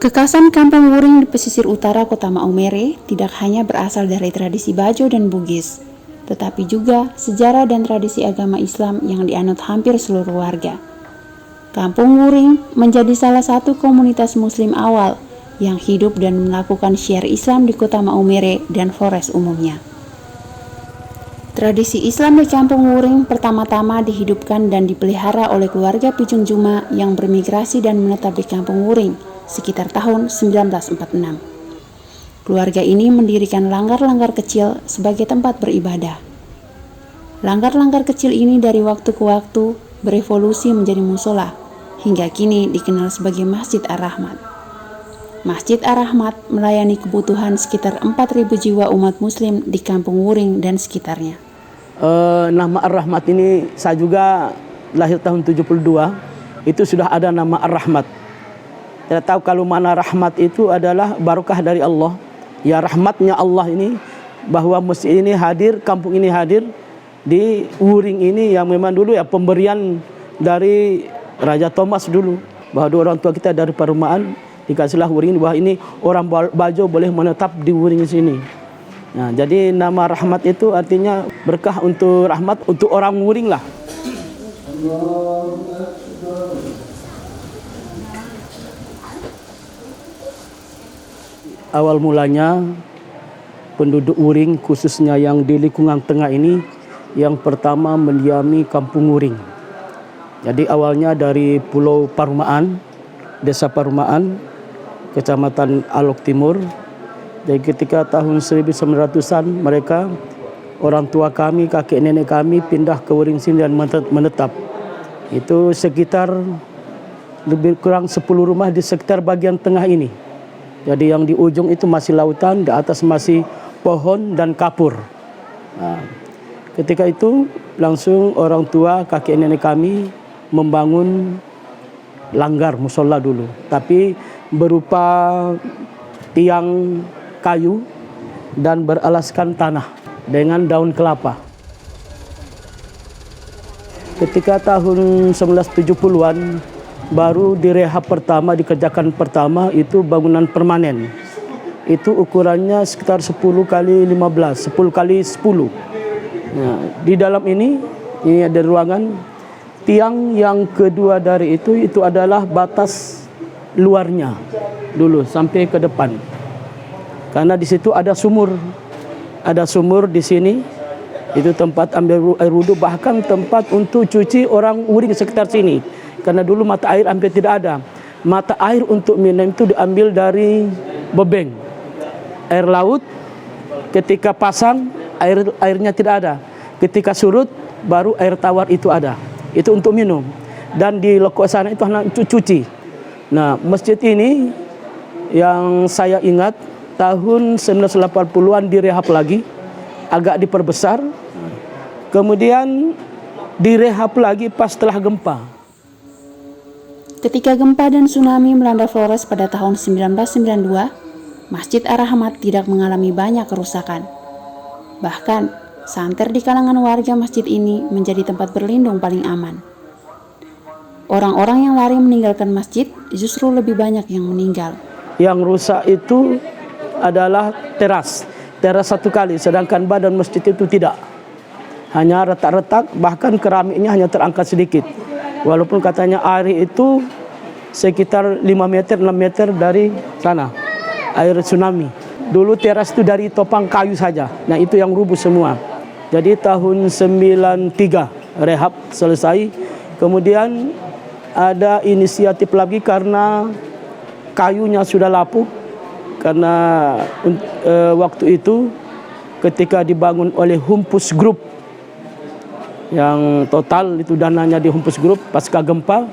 Kekhasan Kampung Wuring di pesisir utara Kota Maumere tidak hanya berasal dari tradisi Bajo dan Bugis, tetapi juga sejarah dan tradisi agama Islam yang dianut hampir seluruh warga. Kampung Wuring menjadi salah satu komunitas Muslim awal yang hidup dan melakukan syiar Islam di Kota Maumere dan Flores umumnya. Tradisi Islam di Kampung Wuring pertama-tama dihidupkan dan dipelihara oleh keluarga Picung Juma yang bermigrasi dan menetap di Kampung Wuring sekitar tahun 1946. Keluarga ini mendirikan langgar-langgar kecil sebagai tempat beribadah. Langgar-langgar kecil ini dari waktu ke waktu berevolusi menjadi musola, hingga kini dikenal sebagai Masjid Ar-Rahmat. Masjid Ar-Rahmat melayani kebutuhan sekitar 4.000 jiwa umat muslim di Kampung Wuring dan sekitarnya. Nama Ar-Rahmat ini saya juga lahir tahun 72, itu sudah ada nama Ar-Rahmat. Kita tahu kalau mana rahmat itu adalah barokah dari Allah. Ya, rahmatnya Allah ini bahwa masjid ini hadir, kampung ini hadir di Wuring ini yang memang dulu ya pemberian dari Raja Thomas dulu, bahwa dua orang tua kita dari Parumaan dikasihlah Wuring bahwa ini orang Bajo boleh menetap di Wuring sini. Nah, jadi nama rahmat itu artinya berkah untuk rahmat untuk orang Wuring lah. Awal mulanya penduduk Wuring khususnya yang di lingkungan tengah ini yang pertama mendiami Kampung Wuring. Jadi awalnya dari Pulau Parumaan, Desa Parumaan, Kecamatan Alok Timur. Jadi ketika tahun 1900-an mereka, orang tua kami, kakek nenek kami pindah ke Wuring sini dan menetap. Itu sekitar lebih kurang 10 rumah di sekitar bagian tengah ini. Jadi yang di ujung itu masih lautan, di atas masih pohon dan kapur. Nah, ketika itu langsung orang tua kakek nenek kami membangun langgar musola dulu, tapi berupa tiang kayu dan beralaskan tanah dengan daun kelapa. Ketika tahun 1970-an baru direhab pertama, dikerjakan pertama itu bangunan permanen. Itu ukurannya sekitar 10 kali 15, 10 kali 10. Nah, di dalam ini ada ruangan. Tiang yang kedua dari itu adalah batas luarnya dulu sampai ke depan. Karena di situ ada sumur. Ada sumur di sini. Itu tempat ambil air wudhu, bahkan tempat untuk cuci orang Wuring sekitar sini. Karena dulu mata air hampir tidak ada. Mata air untuk minum itu diambil dari bebeng. Air laut ketika pasang airnya tidak ada. Ketika surut baru air tawar itu ada. Itu untuk minum. Dan di loko sana itu hanya untuk cuci. Nah, masjid ini yang saya ingat tahun 1980-an direhab lagi, agak diperbesar. Kemudian direhab lagi pas setelah gempa. Ketika gempa dan tsunami melanda Flores pada tahun 1992, Masjid Ar-Rahmat tidak mengalami banyak kerusakan. Bahkan, santer di kalangan warga masjid ini menjadi tempat berlindung paling aman. Orang-orang yang lari meninggalkan masjid justru lebih banyak yang meninggal. Yang rusak itu adalah teras satu kali, sedangkan badan masjid itu tidak. Hanya retak-retak, bahkan keramiknya hanya terangkat sedikit. Walaupun katanya air itu sekitar 5 meter, 6 meter dari sana, air tsunami. Dulu teras itu dari topang kayu saja. Nah, itu yang rubuh semua. Jadi tahun 93 rehab selesai. Kemudian ada inisiatif lagi karena kayunya sudah lapuk. Karena waktu itu ketika dibangun oleh Humpus Group, yang total itu dananya di Humpus Group pasca gempa,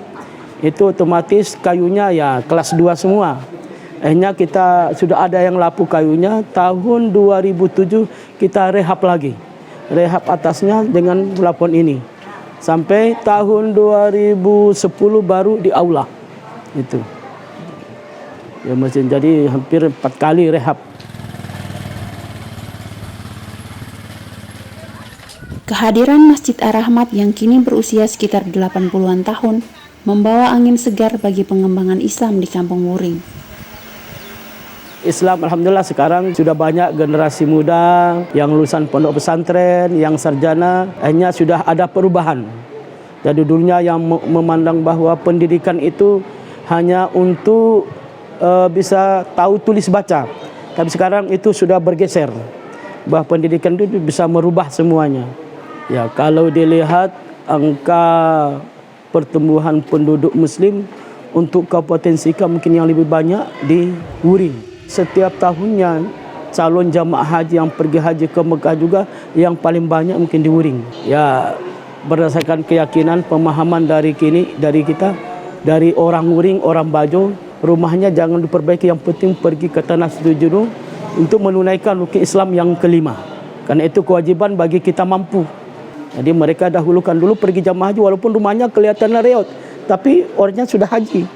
itu otomatis kayunya ya kelas 2 semua. Akhirnya kita sudah ada yang lapuk kayunya. Tahun 2007 kita rehab lagi. Rehab atasnya dengan plafon ini. Sampai tahun 2010 baru di aula. Itu. Ya masih jadi hampir 4 kali rehab. Kehadiran Masjid Ar-Rahmat yang kini berusia sekitar 80-an tahun membawa angin segar bagi pengembangan Islam di Kampung Wuring. Islam alhamdulillah sekarang sudah banyak generasi muda yang lulusan pondok pesantren, yang sarjana, akhirnya sudah ada perubahan. Jadi dulunya yang memandang bahwa pendidikan itu hanya untuk bisa tahu tulis baca. Tapi sekarang itu sudah bergeser. Bahwa pendidikan itu bisa merubah semuanya. Ya, kalau dilihat angka pertumbuhan penduduk muslim untuk Kabupaten Sika mungkin yang lebih banyak di Wuring. Setiap tahunnya calon jamaah haji yang pergi haji ke Mekah juga yang paling banyak mungkin di Wuring. Ya, berdasarkan keyakinan pemahaman dari kita, dari orang Wuring, orang Bajo, rumahnya jangan diperbaiki, yang penting pergi ke tanah Situjunu untuk menunaikan rukun Islam yang kelima. Karena itu kewajiban bagi kita mampu. Jadi mereka dahulukan dulu pergi jamaah haji walaupun rumahnya kelihatan reot, tapi orangnya sudah haji.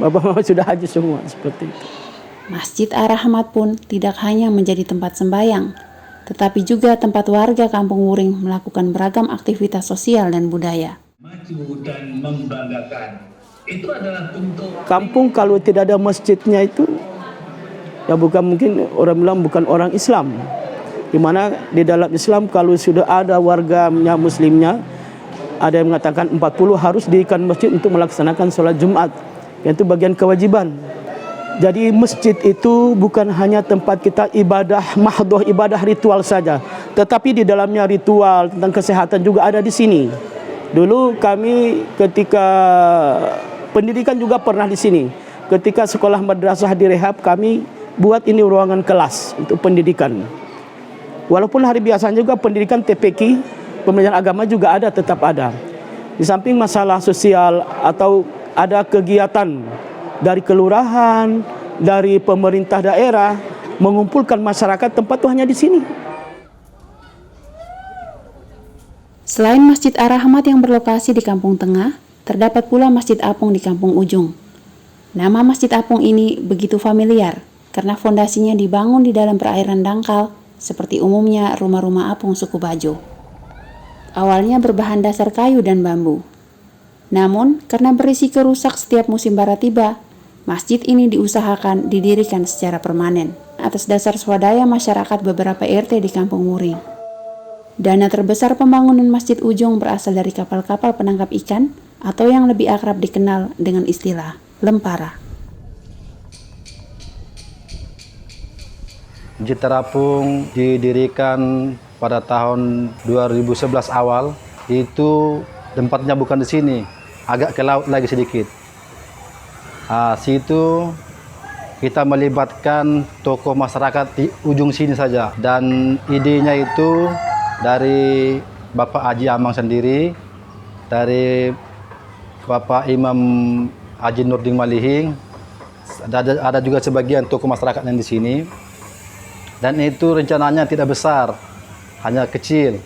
Bapak-bapak sudah haji semua seperti itu. Masjid Ar-Rahmat pun tidak hanya menjadi tempat sembahyang, tetapi juga tempat warga Kampung Wuring melakukan beragam aktivitas sosial dan budaya. Maju dan membanggakan. Itu adalah bentuk Kampung kalau tidak ada masjidnya itu, ya bukan, mungkin orang bilang bukan orang Islam. Di mana di dalam Islam kalau sudah ada warganya muslimnya, ada yang mengatakan 40 harus dirikan masjid untuk melaksanakan sholat Jumat. Itu bagian kewajiban. Jadi masjid itu bukan hanya tempat kita ibadah mahdoh, ibadah ritual saja, tetapi di dalamnya ritual tentang kesehatan juga ada di sini. Dulu kami ketika pendidikan juga pernah di sini. Ketika sekolah madrasah direhab, kami buat ini ruangan kelas untuk pendidikan. Walaupun hari biasa juga pendidikan TPQ, pembelajaran agama juga ada, tetap ada. Di samping masalah sosial atau ada kegiatan dari kelurahan, dari pemerintah daerah mengumpulkan masyarakat, tempat itu hanya di sini. Selain Masjid Ar-Rahmat yang berlokasi di Kampung Tengah, terdapat pula Masjid Apung di Kampung Ujung. Nama Masjid Apung ini begitu familiar karena fondasinya dibangun di dalam perairan dangkal seperti umumnya rumah-rumah apung suku Bajo. Awalnya berbahan dasar kayu dan bambu. Namun, karena berisiko rusak setiap musim barat tiba, masjid ini diusahakan didirikan secara permanen atas dasar swadaya masyarakat beberapa RT di Kampung Wuring. Dana terbesar pembangunan Masjid Ujung berasal dari kapal-kapal penangkap ikan atau yang lebih akrab dikenal dengan istilah lempara. Masjid Terapung didirikan pada tahun 2011 awal. Itu tempatnya bukan di sini, agak ke laut lagi sedikit. Situ kita melibatkan tokoh masyarakat di ujung sini saja, dan idenya itu dari Bapak Haji Amang sendiri, dari Bapak Imam Haji Nurdin Malihing, ada juga sebagian tokoh masyarakat yang di sini. Dan itu rencananya tidak besar, hanya kecil,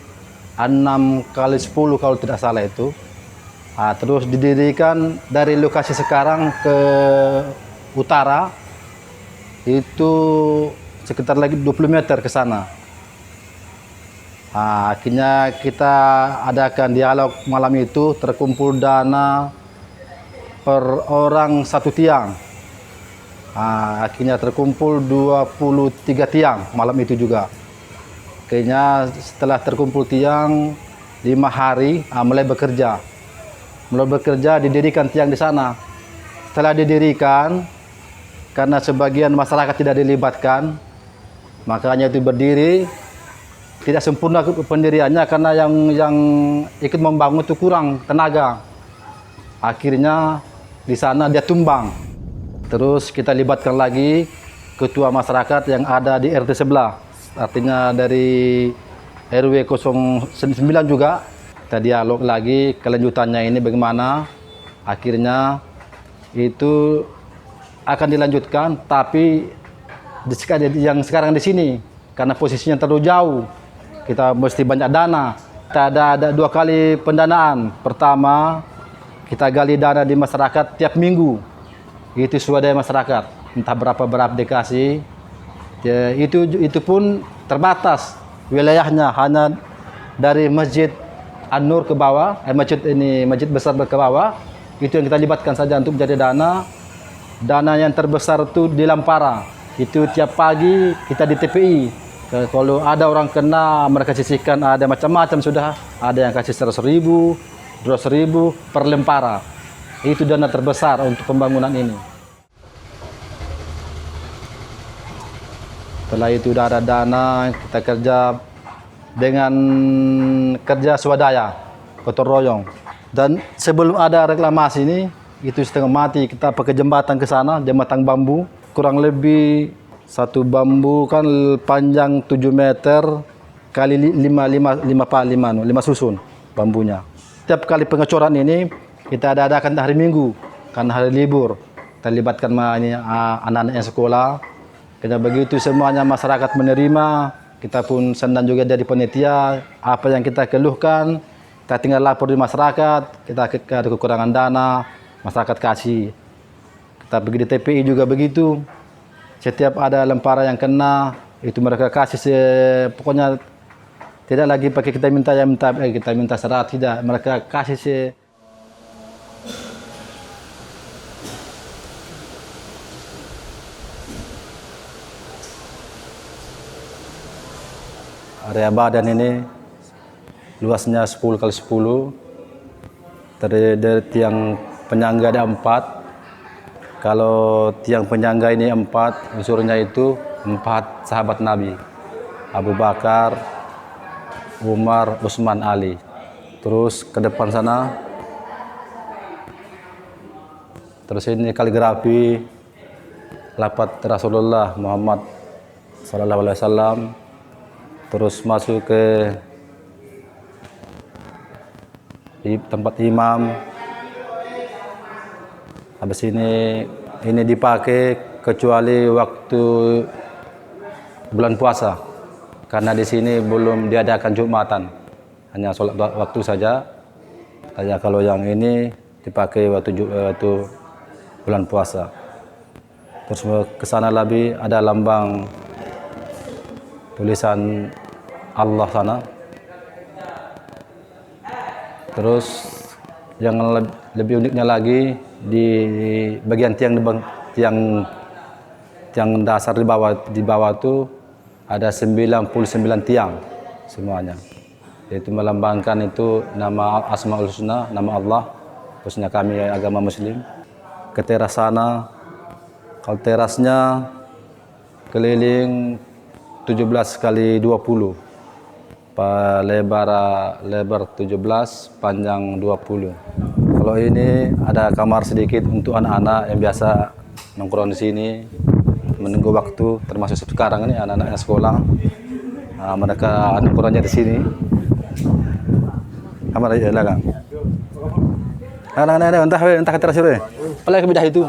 6 kali 10 kalau tidak salah itu. Terus didirikan dari lokasi sekarang ke utara, itu sekitar lagi 20 meter ke sana. Akhirnya kita adakan dialog malam itu, terkumpul dana per orang 1 tiang. Akhirnya terkumpul 23 tiang malam itu juga. Akhirnya setelah terkumpul tiang 5 hari mulai bekerja. Mulai bekerja didirikan tiang di sana. Setelah didirikan, karena sebagian masyarakat tidak dilibatkan, makanya itu berdiri. Tidak sempurna pendiriannya karena yang ikut membangun itu kurang tenaga. Akhirnya di sana dia tumbang. Terus kita libatkan lagi ketua masyarakat yang ada di RT sebelah. Artinya dari RW 09 juga. Kita dialog lagi kelanjutannya ini bagaimana. Akhirnya itu akan dilanjutkan, tapi yang sekarang di sini karena posisinya terlalu jauh, kita mesti banyak dana. Kita ada 2 kali pendanaan. Pertama, kita gali dana di masyarakat tiap minggu. Itu swadaya masyarakat, entah berapa dikasih. Ya, itu pun terbatas wilayahnya, hanya dari Masjid An-Nur ke bawah, masjid besar ke bawah. Itu yang kita libatkan saja untuk menjadi dana. Dana yang terbesar itu di Lempara, itu tiap pagi kita di TPI. Kalau ada orang kena, mereka sisihkan, ada macam-macam sudah. Ada yang kasih 100.000, 200.000 per lempara. Itu dana terbesar untuk pembangunan ini. Setelah itu sudah ada dana, kita kerja dengan kerja swadaya, gotong royong. Dan sebelum ada reklamasi ini, itu setengah mati, kita pakai jembatan ke sana, jembatan bambu. Kurang lebih satu bambu kan panjang 7 meter kali 5 susun bambunya. Setiap kali pengecoran ini kita adakan hari Minggu, karena hari libur. Kita libatkan anak-anak sekolah. Karena begitu semuanya masyarakat menerima, kita pun senang juga dari panitia. Apa yang kita keluhkan, kita tinggal lapor di masyarakat, kita ada kekurangan dana, masyarakat kasih. Kita pergi di TPI juga begitu. Setiap ada lempara yang kena, itu mereka kasih pokoknya tidak lagi pakai kita minta syarat, tidak, mereka kasih area badan ini luasnya 10 kali 10, dari tiang penyangga ada 4. Kalau tiang penyangga ini 4, unsurnya itu 4 sahabat Nabi, Abu Bakar, Umar, Utsman, Ali. Terus ke depan sana, terus ini kaligrafi lafaz Rasulullah Muhammad SAW. Terus masuk ke tempat imam. Habis ini dipakai kecuali waktu bulan puasa, karena di sini belum diadakan Jumatan, hanya sholat waktu saja. Hanya kalau yang ini dipakai waktu bulan puasa. Terus ke sana lebih ada lambang tulisan Allah sana. Terus yang lebih uniknya lagi, di bagian tiang dasar di bawah itu ada 99 tiang semuanya. Itu melambangkan itu nama Asmaul Husna, nama Allah, khususnya kami agama Muslim. Ke teras sana, kalau terasnya keliling 17 kali 20. Lebar 17, panjang 20. Kalau ini ada kamar sedikit untuk anak-anak yang biasa nongkrong di sini menunggu waktu, termasuk sekarang ini anak-anak sekolah. Nah, mereka nongkrongnya di sini. Kamar di belakang. Entah ke teras itu. Paling ke bidah itu.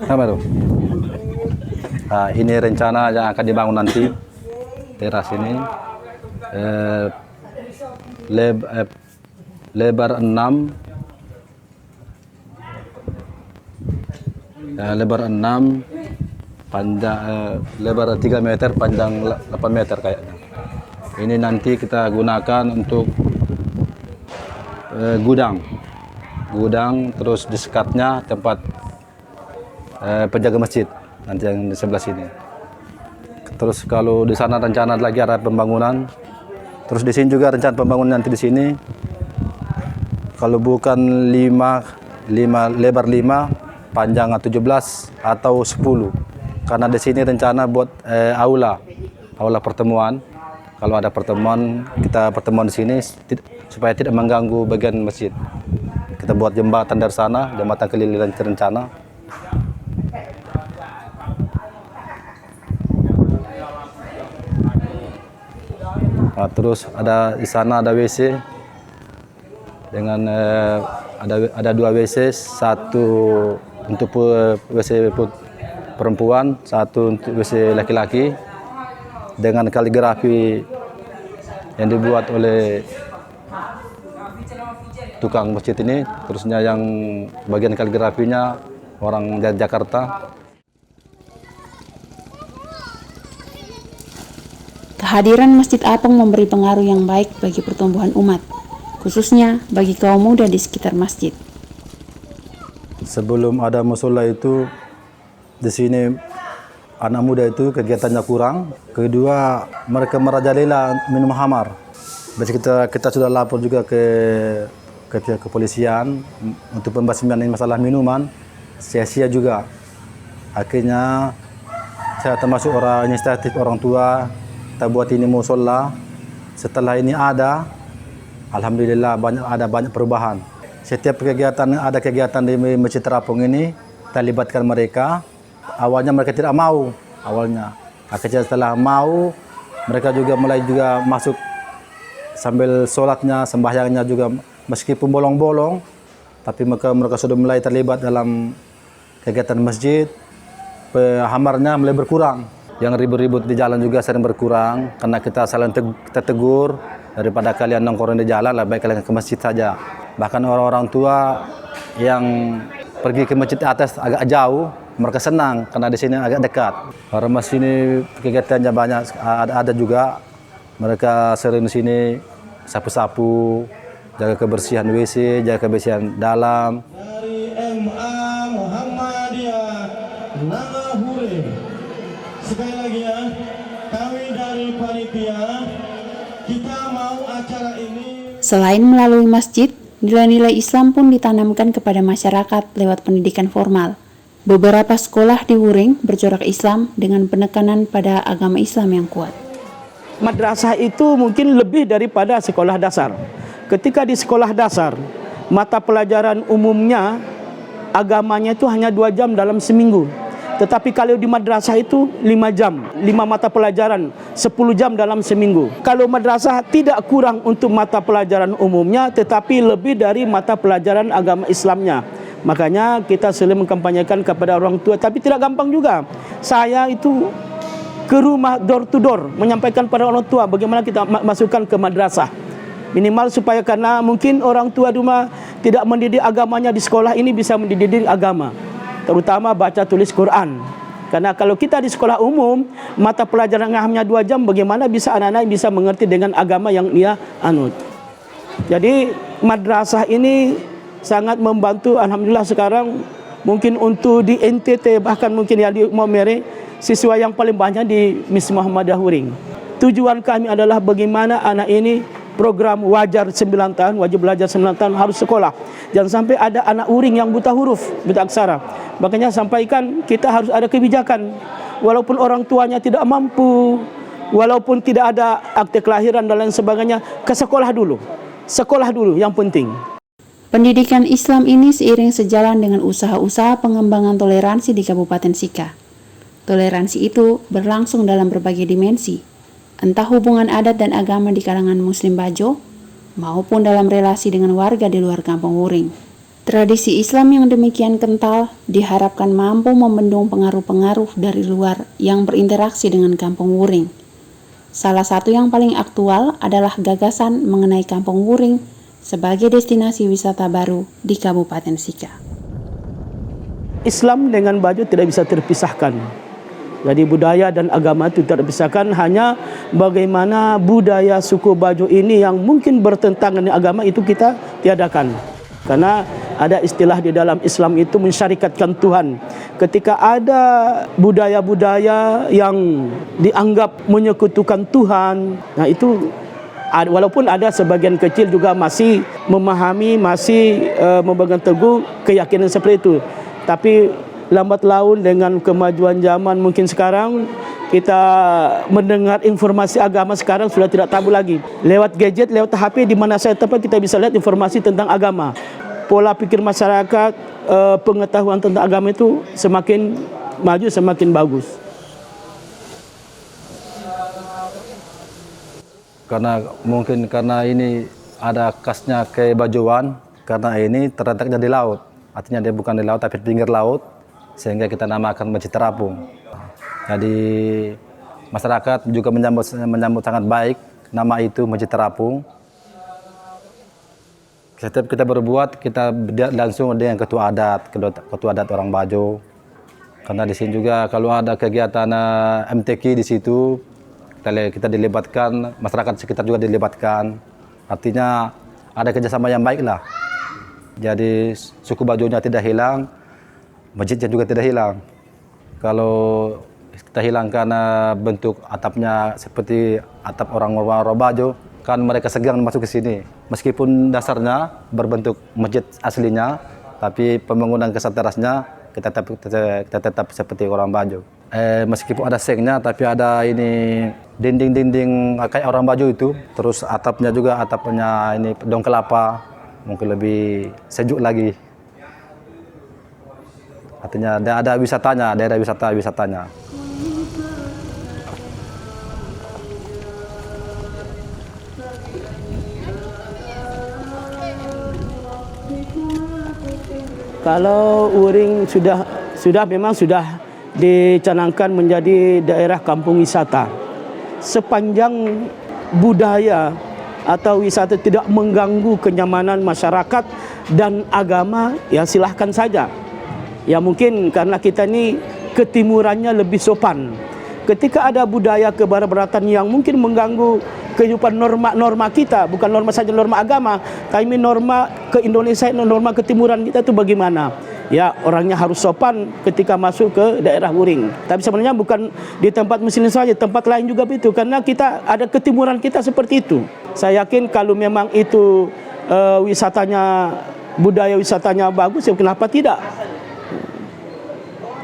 Kamar tuh. Nah, ini rencana yang akan dibangun nanti. Teras ini lebar 6, panjang lebar 3 meter, panjang 8 meter kayaknya. Ini nanti kita gunakan untuk gudang, terus di sekatnya tempat penjaga masjid nanti yang di sebelah sini. Terus kalau di sana rencana lagi ada pembangunan. Terus di sini juga rencana pembangunan nanti di sini. Kalau bukan 5 lebar 5, panjang 17 atau 10. Karena di sini rencana buat aula pertemuan. Kalau ada pertemuan, kita pertemuan di sini supaya tidak mengganggu bagian masjid. Kita buat jembatan dari sana, jembatan keliling rencana. Nah, terus di sana ada WC dengan ada 2 WC, satu untuk WC perempuan, satu untuk WC laki-laki, dengan kaligrafi yang dibuat oleh tukang masjid ini. Terusnya yang bagian kaligrafinya orang dari Jakarta. Kehadiran Masjid Apung memberi pengaruh yang baik bagi pertumbuhan umat, khususnya bagi kaum muda di sekitar masjid. Sebelum ada musola itu Di sini anak muda itu kegiatannya kurang. Kedua, mereka merajalela minum khamar. Kita sudah lapor juga ke pihak kepolisian untuk pembasmian masalah minuman, sia-sia juga. Akhirnya saya termasuk inisiatif orang tua, kita buat ini musola. Setelah ini alhamdulillah banyak perubahan. Setiap ada kegiatan di Masjid Terapung ini, kita libatkan mereka. Awalnya mereka tidak mau, akhirnya setelah mau, mereka juga mulai masuk sambil sholatnya, sembahyangnya juga meskipun bolong-bolong, tapi mereka sudah mulai terlibat dalam kegiatan masjid. Hamarnya mulai berkurang. Yang ribut-ribut di jalan juga sering berkurang, karena kita saling kita tegur, daripada kalian nongkrong di jalan, lebih baik kalian ke masjid saja. Bahkan orang-orang tua yang pergi ke masjid atas agak jauh, mereka senang karena di sini agak dekat. Orang masjid ini kegiatannya banyak, ada juga mereka sering di sini sapu-sapu, jaga kebersihan WC, jaga kebersihan dalam. Dari MA Muhammadiyah Nangahure. Sekali lagi ya, kami dari panitia, kita mau acara ini. Selain melalui masjid, nilai-nilai Islam pun ditanamkan kepada masyarakat lewat pendidikan formal. Beberapa sekolah di Wuring bercorak Islam dengan penekanan pada agama Islam yang kuat. Madrasah itu mungkin lebih daripada sekolah dasar. Ketika di sekolah dasar, mata pelajaran umumnya agamanya itu hanya 2 jam dalam seminggu. Tetapi kalau di madrasah itu 5 jam, 5 mata pelajaran, 10 jam dalam seminggu. Kalau madrasah tidak kurang untuk mata pelajaran umumnya, tetapi lebih dari mata pelajaran agama Islamnya. Makanya kita selalu mengkampanyekan kepada orang tua, tapi tidak gampang juga. Saya itu ke rumah door to door, menyampaikan pada orang tua bagaimana kita masukkan ke madrasah. Minimal supaya, karena mungkin orang tua di rumah tidak mendidik agamanya, di sekolah ini bisa mendidik agama. Terutama baca tulis Quran. Karena kalau kita di sekolah umum, mata pelajaran hanya 2 jam, bagaimana bisa anak-anak bisa mengerti dengan agama yang ia anut. Jadi madrasah ini sangat membantu. Alhamdulillah sekarang mungkin untuk di NTT, bahkan mungkin ya di Maumere, siswa yang paling banyak di Miss Muhammadiyah Wuring. Tujuan kami adalah bagaimana anak ini program wajar 9 tahun, wajib belajar 9 tahun harus sekolah. Jangan sampai ada anak Wuring yang buta huruf, buta aksara. Makanya sampaikan kita harus ada kebijakan. Walaupun orang tuanya tidak mampu, walaupun tidak ada akte kelahiran dan lain sebagainya, ke sekolah dulu. Sekolah dulu yang penting. Pendidikan Islam ini seiring sejalan dengan usaha-usaha pengembangan toleransi di Kabupaten Sika. Toleransi itu berlangsung dalam berbagai dimensi, entah hubungan adat dan agama di kalangan Muslim Bajo, maupun dalam relasi dengan warga di luar Kampung Wuring. Tradisi Islam yang demikian kental diharapkan mampu membendung pengaruh-pengaruh dari luar yang berinteraksi dengan Kampung Wuring. Salah satu yang paling aktual adalah gagasan mengenai Kampung Wuring sebagai destinasi wisata baru di Kabupaten Sika. Islam dengan Bajo tidak bisa terpisahkan. Jadi budaya dan agama itu tidak terpisahkan, hanya bagaimana budaya suku Bajo ini yang mungkin bertentangan dengan agama itu kita tiadakan. Karena ada istilah di dalam Islam itu mensyarikatkan Tuhan. Ketika ada budaya-budaya yang dianggap menyekutukan Tuhan, nah itu walaupun ada sebagian kecil juga masih memahami, masih memegang teguh keyakinan seperti itu. Tapi lambat laun dengan kemajuan zaman, mungkin sekarang kita mendengar informasi agama sekarang sudah tidak tabu lagi. Lewat gadget, lewat HP, di mana saja tempat kita bisa lihat informasi tentang agama. Pola pikir masyarakat, pengetahuan tentang agama itu semakin maju, semakin bagus. Karena ini ada khasnya kebajoan, karena ini terletaknya di laut. Artinya dia bukan di laut tapi di pinggir laut, sehingga kita namakan Masjid Terapung. Jadi masyarakat juga menyambut sangat baik nama itu Masjid Terapung. Setiap kita berbuat, kita langsung dengan ketua adat orang Bajo. Karena di sini juga kalau ada kegiatan MTQ di situ, kita dilibatkan, masyarakat sekitar juga dilibatkan. Artinya ada kerjasama yang baik lah. Jadi suku Bajonya tidak hilang, masjidnya juga tidak hilang. Kalau kita hilangkan bentuk atapnya seperti atap orang Robajo, kan mereka segan masuk ke sini. Meskipun dasarnya berbentuk masjid aslinya, tapi pembangunan kesan terasnya kita tetap seperti orang Bajo. Meskipun ada sengnya, tapi ada ini dinding-dinding kayak orang Bajo itu. Terus atapnya juga atapnya ini daun kelapa, mungkin lebih sejuk lagi. Artinya ada wisatanya, daerah wisatanya. Kalau Uring memang sudah dicanangkan menjadi daerah kampung wisata. Sepanjang budaya atau wisata tidak mengganggu kenyamanan masyarakat dan agama, ya silahkan saja. Ya mungkin karena kita ini ketimurannya lebih sopan. Ketika ada budaya kebarat-baratan yang mungkin mengganggu kehidupan norma kita, bukan norma saja norma agama, tapi norma ke Indonesia, norma ketimuran kita itu bagaimana? Ya orangnya harus sopan ketika masuk ke daerah Uring. Tapi sebenarnya bukan di tempat muslim saja, tempat lain juga begitu, karena kita ada ketimuran kita seperti itu. Saya yakin kalau memang itu wisatanya, budaya wisatanya bagus, ya kenapa tidak?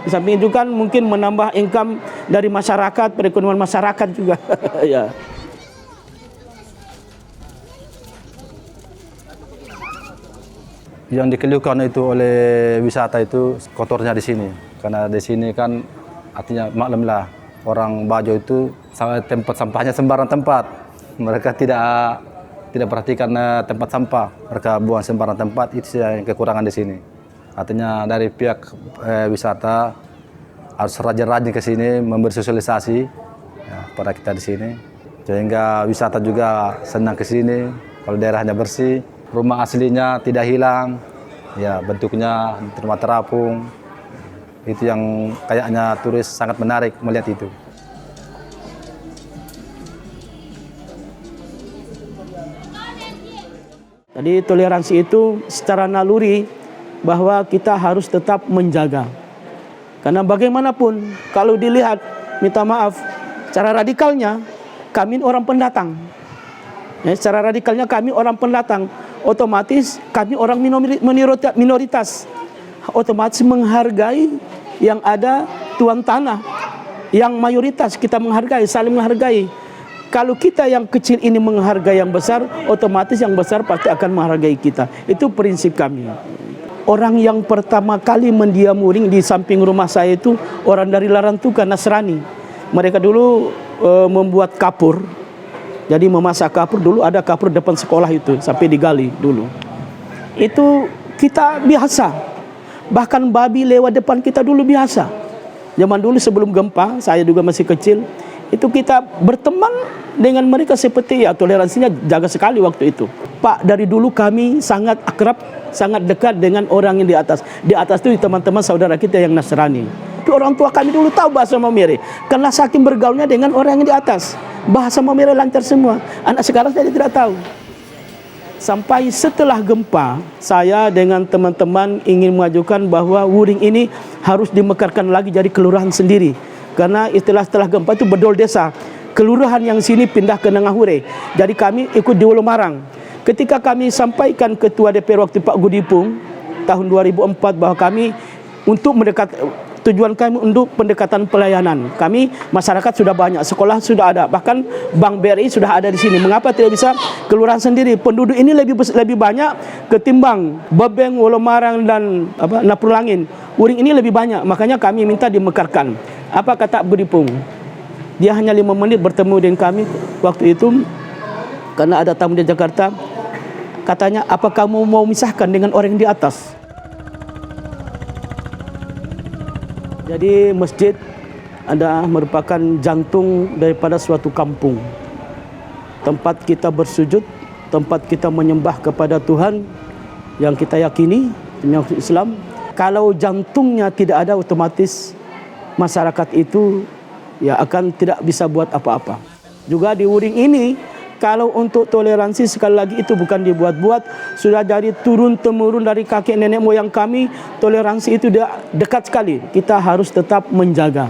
Di samping itu kan mungkin menambah income dari masyarakat, perekonomian masyarakat juga. Ya. Yang dikeluhkan itu oleh wisata itu kotornya di sini. Karena di sini kan artinya maklumlah orang Bajo itu tempat sampahnya sembarang tempat. Mereka tidak perhatikan tempat sampah. Mereka buang sembarang tempat, itu yang kekurangan di sini. Artinya dari pihak wisata harus rajin-rajin ke sini memberi sosialisasi ya, pada kita di sini. Sehingga wisata juga senang ke sini kalau daerahnya bersih. Rumah aslinya tidak hilang, ya bentuknya rumah terapung. Itu yang kayaknya turis sangat menarik melihat itu. Jadi toleransi itu secara naluri bahwa kita harus tetap menjaga. Karena bagaimanapun kalau dilihat, minta maaf, secara radikalnya kami orang pendatang. Ya, secara radikalnya kami orang pendatang. Otomatis kami orang minoritas. Otomatis menghargai yang ada tuan tanah. Yang mayoritas kita menghargai, saling menghargai. Kalau kita yang kecil ini menghargai yang besar, otomatis yang besar pasti akan menghargai kita. Itu prinsip kami. Orang yang pertama kali mendiam Uring di samping rumah saya itu orang dari Larantuka, Nasrani. Mereka dulu membuat kapur. Jadi memasak kapur, dulu ada kapur depan sekolah itu sampai digali dulu. Itu kita biasa. Bahkan babi lewat depan kita dulu biasa. Zaman dulu sebelum gempa, saya juga masih kecil, itu kita berteman dengan mereka seperti ya, toleransinya jaga sekali waktu itu. Pak, dari dulu kami sangat akrab, sangat dekat dengan orang yang di atas. Di atas itu teman-teman saudara kita yang Nasrani. Tapi orang tua kami dulu tahu bahasa Mamere, karena saking bergaulnya dengan orang yang di atas. Bahasa Mamere lancar semua. Anak sekarang saya tidak tahu. Sampai setelah gempa, saya dengan teman-teman ingin mengajukan bahwa Uring ini harus dimekarkan lagi jadi kelurahan sendiri. Karena setelah gempa itu bedol desa. Kelurahan yang sini pindah ke Nangahure. Jadi kami ikut di Wolomarang. Ketika kami sampaikan ketua DPR waktu Pak Gudipung tahun 2004 bahwa kami untuk tujuan kami untuk pendekatan pelayanan. Kami masyarakat sudah banyak, sekolah sudah ada, bahkan Bank BRI sudah ada di sini. Mengapa tidak bisa kelurahan sendiri? Penduduk ini lebih banyak ketimbang Bebeng, Wolomarang dan Napurlangin. Uring ini lebih banyak, makanya kami minta dimekarkan. Apa kata Gudipung? Dia hanya 5 menit bertemu dengan kami waktu itu karena ada tamu di Jakarta. Katanya, apa kamu mau misahkan dengan orang yang di atas? Jadi masjid merupakan jantung daripada suatu kampung. Tempat kita bersujud, tempat kita menyembah kepada Tuhan yang kita yakini, yang Islam. Kalau jantungnya tidak ada, otomatis masyarakat itu ya akan tidak bisa buat apa-apa. Juga di Uring ini kalau untuk toleransi sekali lagi itu bukan dibuat-buat, sudah jadi turun-temurun dari kakek nenek moyang kami. Toleransi itu dekat sekali, kita harus tetap menjaga.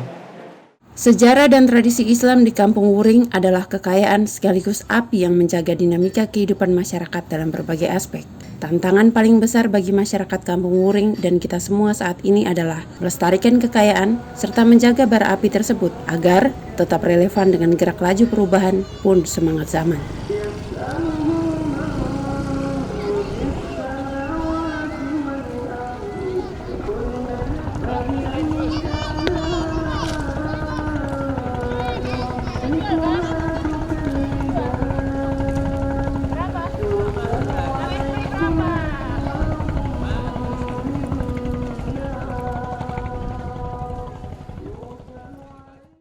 Sejarah dan tradisi Islam di Kampung Wuring adalah kekayaan sekaligus api yang menjaga dinamika kehidupan masyarakat dalam berbagai aspek. Tantangan paling besar bagi masyarakat Kampung Wuring dan kita semua saat ini adalah melestarikan kekayaan serta menjaga bara api tersebut agar tetap relevan dengan gerak laju perubahan pun semangat zaman.